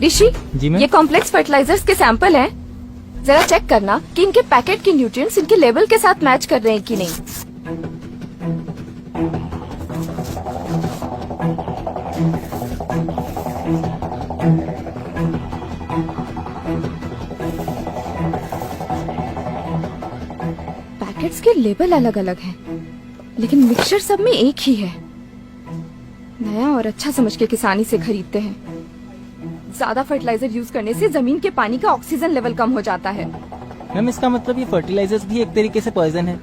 ऋषि, जी ma'am. ये complex fertilisers के sample हैं। जरा चेक करना कि इनके पैकेट के न्यूट्रिएंट्स इनके लेवल के साथ मैच कर रहे हैं कि नहीं। पैकेट्स के लेबल अलग अलग हैं, लेकिन मिक्सचर सब में एक ही है। नया और अच्छा समझ के किसानी से खरीदते हैं। ज्यादा फर्टिलाइजर यूज करने से जमीन के पानी का ऑक्सीजन लेवल कम हो जाता है। मैम इसका मतलब ये फर्टिलाइजर्स भी एक तरीके से पॉइजन है।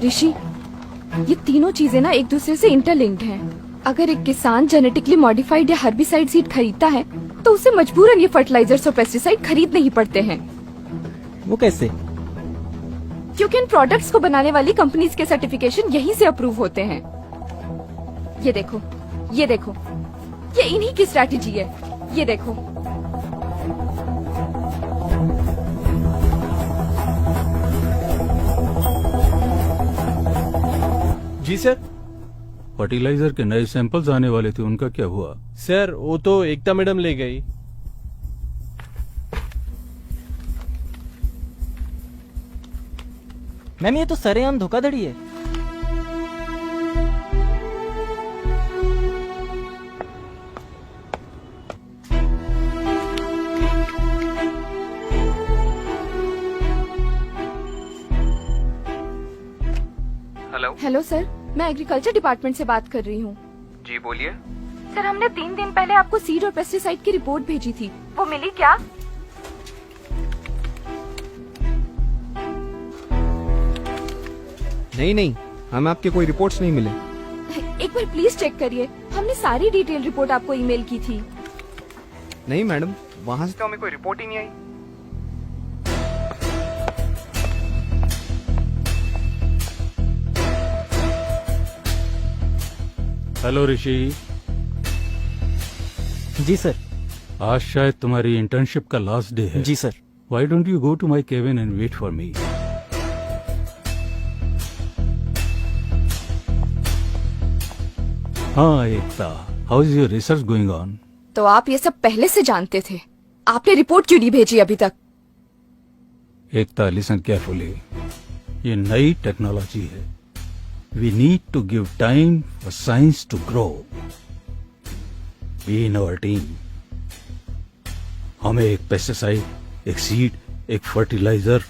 ऋषि, ये तीनों चीजें ना एक दूसरे से इंटरलिंक्ड हैं। अगर एक किसान जेनेटिकली मॉडिफाइड या हर्बिसाइड सीड खरीदता है तो उसे मजबूरन ये फर्टिलाइजर्स और पेस्टिसाइड खरीदने ही पड़ते हैं, वो कैसे? क्योंकि इन प्रोडक्ट्स को बनाने वाली कंपनीज के सर्टिफिकेशन यहीं से अप्रूव होते हैं। ये देखो, ये देखो, ये इन्हीं की स्ट्रैटेजी है। ये देखो, जी सर। फर्टिलाइजर के नए सैंपल्स आने वाले थे, उनका क्या हुआ? सर वो तो एकता मैडम ले गई। मैम ये तो सरेआम धोखाधड़ी है। हेलो सर, मैं एग्रीकल्चर डिपार्टमेंट से बात कर रही हूँ। जी बोलिए। सर, हमने 3 दिन पहले आपको सीड और पेस्टिसाइड की रिपोर्ट भेजी थी, वो मिली क्या? नहीं, हमें आपके कोई रिपोर्ट्स नहीं मिले। एक बार प्लीज चेक करिए, हमने सारी डिटेल रिपोर्ट आपको ईमेल की थी। नहीं मैडम, वहाँ से तो हमें कोई रिपोर्ट ही नहीं आई। हेलो ऋषि, जी सर। आज शायद तुम्हारी इंटर्नशिप का लास्ट डे है। जी sir. Why don't you go to my cabin and wait for me? हाँ Ekta, how is your research going on? तो आप ये सब पहले से जानते थे, आपने रिपोर्ट क्यों नहीं भेजी अभी तक? एकता, लिसन केयरफुली, ये नई टेक्नोलॉजी है। We need to give time for science to grow. Be in our team. हमें एक पेस्टिसाइड, एक सीड, एक फर्टिलाइजर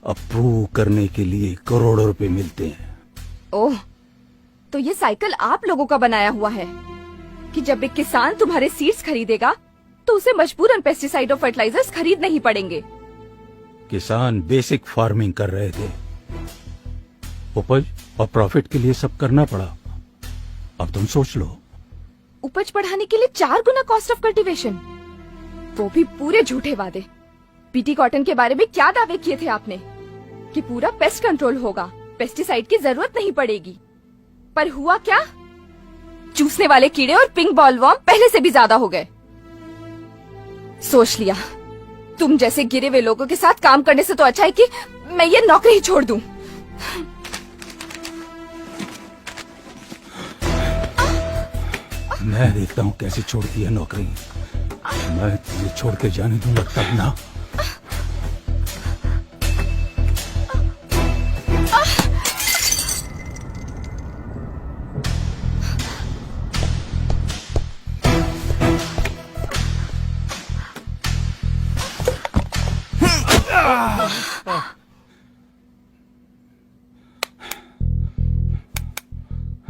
अप्रूव करने के लिए करोड़ों रुपए मिलते हैं। ओह, तो ये साइकिल आप लोगों का बनाया हुआ है कि जब एक किसान तुम्हारे सीड्स खरीदेगा तो उसे मजबूरन पेस्टिसाइड और फर्टिलाइजर्स खरीदने ही पड़ेंगे। किसान बेसिक फार्मिंग कर रहे थे, उपज और प्रॉफिट के लिए सब करना पड़ा। अब तुम सोच लो। उपज बढ़ाने के लिए 4 गुना कॉस्ट ऑफ कल्टीवेशन, वो भी पूरे झूठे वादे। पीटी कॉटन के बारे में क्या दावे किए थे आपने कि पूरा पेस्ट कंट्रोल होगा, पेस्टिसाइड की जरूरत नहीं पड़ेगी, पर हुआ क्या? चूसने वाले कीड़े और पिंक बॉलवर्म पहले से भी ज्यादा हो गए। सोच लिया, तुम जैसे गिरे हुए लोगों के साथ काम करने से तो अच्छा है कि मैं ये नौकरी ही छोड़ दूं। मैं देखता हूँ कैसे छोड़ती है नौकरी। मैं तुझे छोड़ के जाने दूंगा तब ना।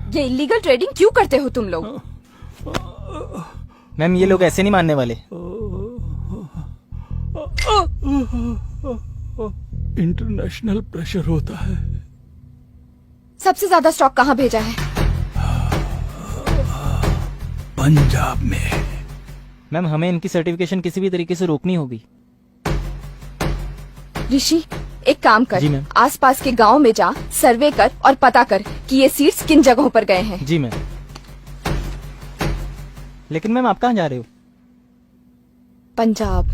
ये इलीगल ट्रेडिंग क्यों करते हो तुम लोग? मैम ये लोग ऐसे नहीं मानने वाले। इंटरनेशनल प्रेशर होता है। सबसे ज्यादा स्टॉक कहाँ भेजा है? पंजाब में। मैम हमें इनकी सर्टिफिकेशन किसी भी तरीके से रोकनी होगी। ऋषि, एक काम कर, जी मैम। आसपास के गांव में जा, सर्वे कर और पता कर कि ये सीड्स किन जगहों पर गए हैं। जी मैम। लेकिन मैम आप कहाँ जा रहे हो? पंजाब।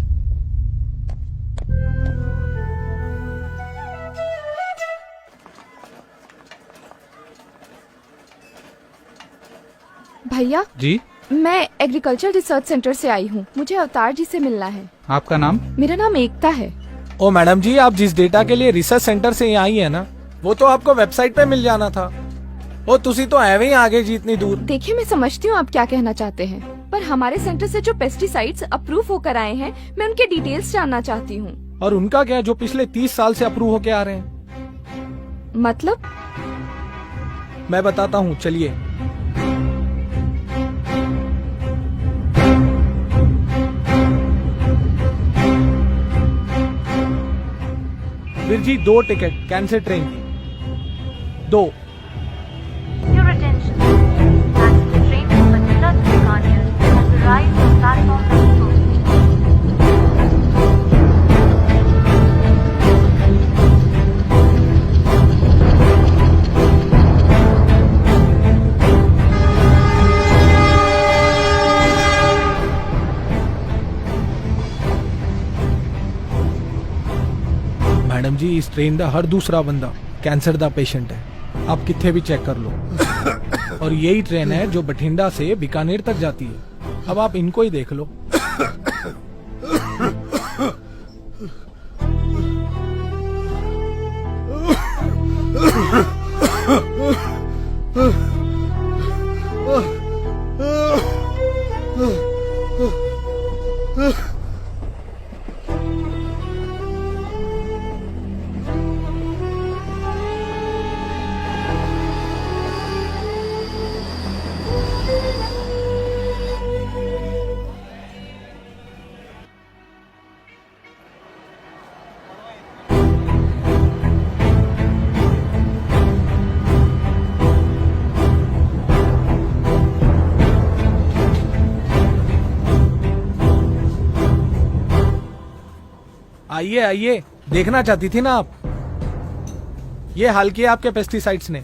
भैया, जी मैं एग्रीकल्चर रिसर्च सेंटर से आई हूँ, मुझे अवतार जी से मिलना है। आपका नाम? मेरा नाम एकता है। ओ मैडम जी, आप जिस डेटा के लिए रिसर्च सेंटर से यहाँ आई है ना, वो तो आपको वेबसाइट पे मिल जाना था। ओ तुसी तो एवे ही आगे जी इतनी दूर। देखिए, मैं समझती हूँ आप क्या कहना चाहते हैं, पर हमारे सेंटर से जो पेस्टिसाइड्स अप्रूव होकर आए हैं, मैं उनके डिटेल्स जानना चाहती हूँ। और उनका क्या, जो पिछले 30 साल से अप्रूव होके आ रहे हैं? मतलब? मैं बताता हूँ, चलिए। Veer ji 2 ticket cancel train की, 2। Your attention. Passenger train number 13 Bikaner has arrived on platform number 2. Madam जी, इस ट्रेन का हर दूसरा बंदा कैंसर का पेशेंट है, आप किथे भी चेक कर लो। और यही ट्रेन है जो बठिंडा से बीकानेर तक जाती है। अब आप इनको ही देख लो। आइए आइए, देखना चाहती थी ना आप, ये हाल किया आपके पेस्टिसाइड्स ने।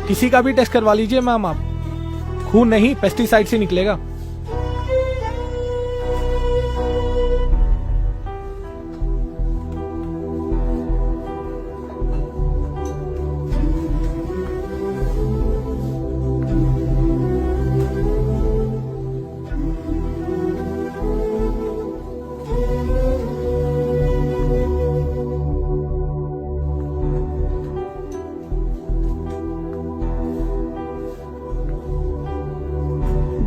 किसी का भी टेस्ट करवा लीजिए मैम आप, खून नहीं पेस्टिसाइड से निकलेगा।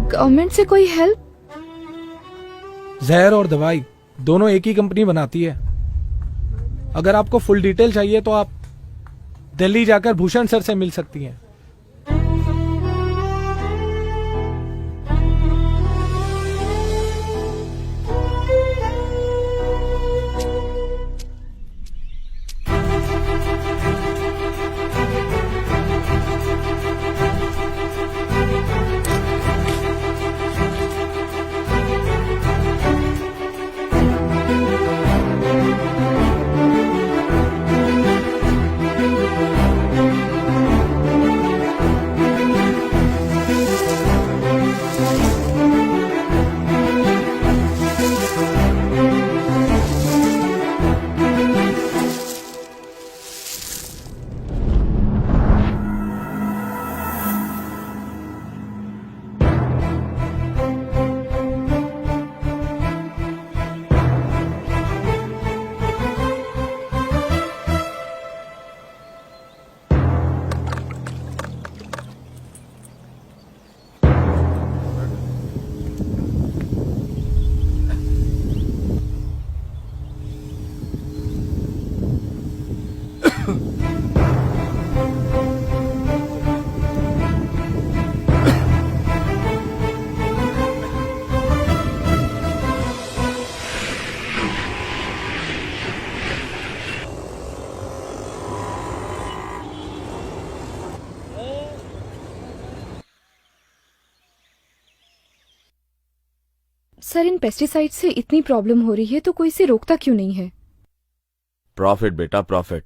गवर्नमेंट से कोई हेल्प? जहर और दवाई दोनों एक ही कंपनी बनाती है। अगर आपको फुल डिटेल चाहिए तो आप दिल्ली जाकर भूषण सर से मिल सकती हैं। सर, इन पेस्टिसाइड से इतनी प्रॉब्लम हो रही है तो कोई इसे रोकता क्यों नहीं है? प्रॉफिट बेटा, प्रॉफिट।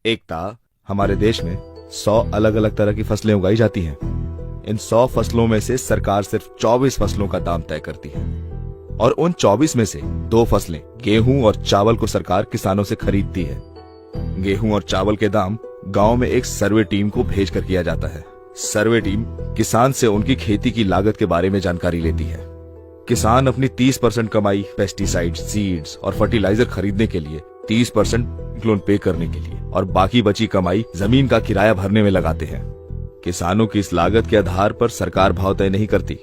एकता, हमारे देश में 100 अलग अलग तरह की फसलें उगाई जाती हैं। इन 100 फसलों में से सरकार सिर्फ 24 फसलों का दाम तय करती है। और उन 24 में से 2 फसलें गेहूं और चावल को सरकार किसानों से खरीदती है। गेहूं और चावल के दाम गांव में एक सर्वे टीम को भेजकर किया जाता है। सर्वे टीम किसान से उनकी खेती की लागत के बारे में जानकारी लेती है। किसान अपनी 30% कमाई पेस्टिसाइड, सीड्स और फर्टिलाइजर खरीदने के लिए, 30% लोन पे करने के लिए और बाकी बची कमाई जमीन का किराया भरने में लगाते हैं। किसानों की इस लागत के आधार पर सरकार भाव तय नहीं करती,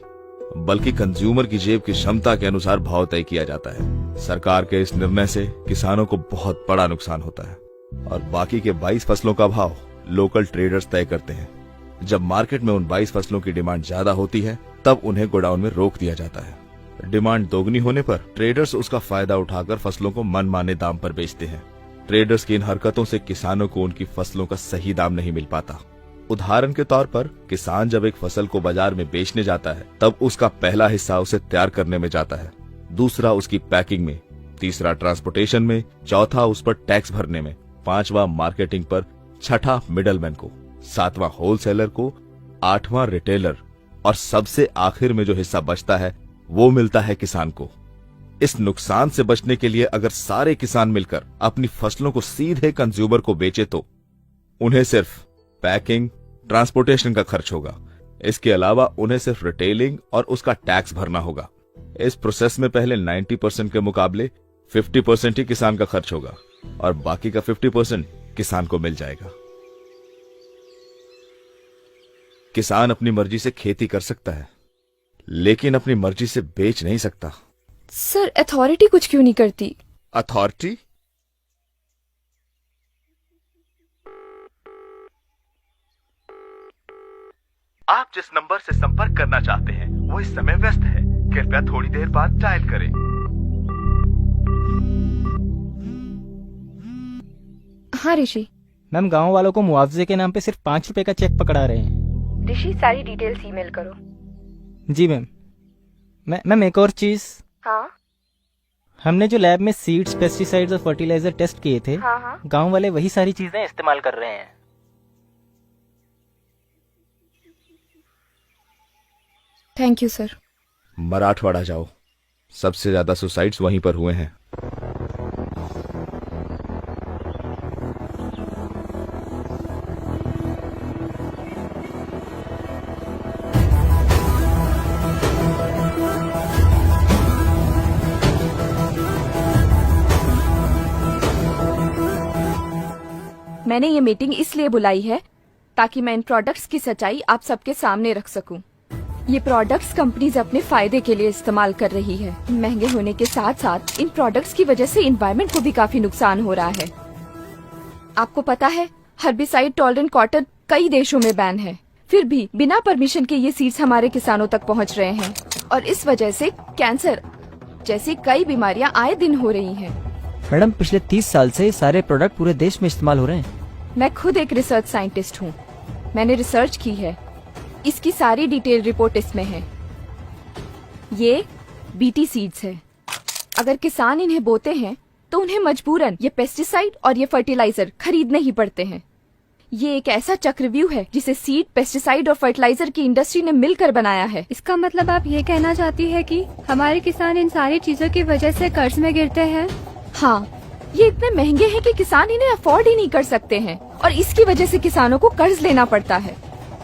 बल्कि कंज्यूमर की जेब की क्षमता के अनुसार भाव तय किया जाता है। सरकार के इस निर्णय से किसानों को बहुत बड़ा नुकसान होता है और बाकी के 22 फसलों का भाव लोकल ट्रेडर्स तय करते हैं। जब मार्केट में उन 22 फसलों की डिमांड ज्यादा होती है, तब उन्हें गोडाउन में रोक दिया जाता है। डिमांड दोगुनी होने पर ट्रेडर्स उसका फायदा उठाकर फसलों को मनमाने दाम पर बेचते हैं। ट्रेडर्स की इन हरकतों से किसानों को उनकी फसलों का सही दाम नहीं मिल पाता। उदाहरण के तौर पर किसान जब एक फसल को बाजार में बेचने जाता है, तब उसका पहला हिस्सा उसे तैयार करने में जाता है, दूसरा उसकी पैकिंग में, तीसरा ट्रांसपोर्टेशन में, चौथा उस पर टैक्स भरने में, पांचवा मार्केटिंग पर, छठा मिडलमैन को, सातवां होलसेलर को, आठवां रिटेलर और सबसे आखिर में जो हिस्सा बचता है वो मिलता है किसान को। इस नुकसान से बचने के लिए अगर सारे किसान मिलकर अपनी फसलों को सीधे कंज्यूमर को बेचे तो उन्हें सिर्फ पैकिंग, ट्रांसपोर्टेशन का खर्च होगा। इसके अलावा उन्हें सिर्फ रिटेलिंग और उसका टैक्स भरना होगा। इस प्रोसेस में पहले 90% के मुकाबले 50% ही किसान का खर्च होगा और बाकी का 50% किसान को मिल जाएगा। किसान अपनी मर्जी से खेती कर सकता है, लेकिन अपनी मर्जी से बेच नहीं सकता। सर, अथॉरिटी कुछ क्यों नहीं करती? अथॉरिटी? आप जिस नंबर से संपर्क करना चाहते हैं वो इस समय व्यस्त है। कृपया थोड़ी देर बाद डायल करें। हाँ ऋषि। मैम, गांव वालों को मुआवजे के नाम पे सिर्फ 5 रुपए का चेक पकड़ा रहे हैं। ऋषि, सारी डिटेल्स ईमेल करो। जी मैम। मैम, एक और चीज। हाँ हमने जो लैब में सीड्स, पेस्टिसाइड्स और फर्टिलाइजर टेस्ट किए थे, हाँ। गांव वाले वही सारी चीजें इस्तेमाल कर रहे हैं। Thank you sir. मराठवाड़ा जाओ, सबसे ज्यादा सुसाइड्स वहीं पर हुए हैं। मैंने ये मीटिंग इसलिए बुलाई है ताकि मैं इन प्रोडक्ट्स की सच्चाई आप सबके सामने रख सकूं। ये प्रोडक्ट्स कंपनीज अपने फायदे के लिए इस्तेमाल कर रही है। महंगे होने के साथ साथ इन प्रोडक्ट्स की वजह से एनवायरनमेंट को भी काफी नुकसान हो रहा है। आपको पता है, हर्बिसाइड टॉलरेंट कॉटन कई देशों में बैन है, फिर भी बिना परमिशन के ये सीड्स हमारे किसानों तक पहुंच रहे हैं और इस वजह से कैंसर जैसी कई बीमारियां आए दिन हो रही हैं। मैडम, पिछले 30 साल से ये सारे प्रोडक्ट पूरे देश में इस्तेमाल हो रहे हैं। मैं खुद एक रिसर्च साइंटिस्ट हूँ। मैंने रिसर्च की है। इसकी सारी डिटेल रिपोर्ट इसमें है। ये बीटी सीड्स है। अगर किसान इन्हें बोते हैं तो उन्हें मजबूरन ये पेस्टिसाइड और ये फर्टिलाइजर खरीदने ही पड़ते हैं। ये एक ऐसा चक्रव्यूह है जिसे सीड, पेस्टिसाइड और फर्टिलाइजर की इंडस्ट्री ने मिलकर बनाया है। इसका मतलब आप ये कहना चाहती है कि हमारे किसान इन सारी चीजों की वजह से कर्ज में गिरते हैं? हाँ, ये इतने महंगे हैं कि किसान इन्हें अफोर्ड ही नहीं कर सकते हैं और इसकी वजह से किसानों को कर्ज लेना पड़ता है।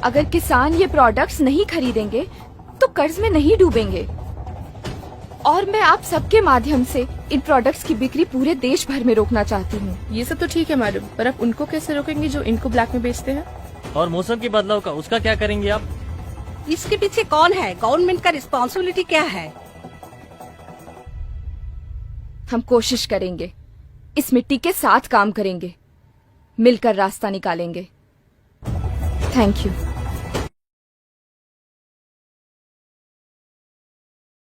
अगर किसान ये प्रोडक्ट्स नहीं खरीदेंगे तो कर्ज में नहीं डूबेंगे। और मैं आप सबके माध्यम से इन प्रोडक्ट्स की बिक्री पूरे देश भर में रोकना चाहती हूँ। ये सब तो ठीक है मैडम, पर आप उनको कैसे रोकेंगे जो इनको ब्लैक में बेचते हैं? और मौसम के बदलाव का उसका क्या करेंगे आप? इसके पीछे कौन है? गवर्नमेंट का रिस्पॉन्सिबिलिटी क्या है? हम कोशिश करेंगे, इस मिट्टी के साथ काम करेंगे, मिलकर रास्ता निकालेंगे। Thank you.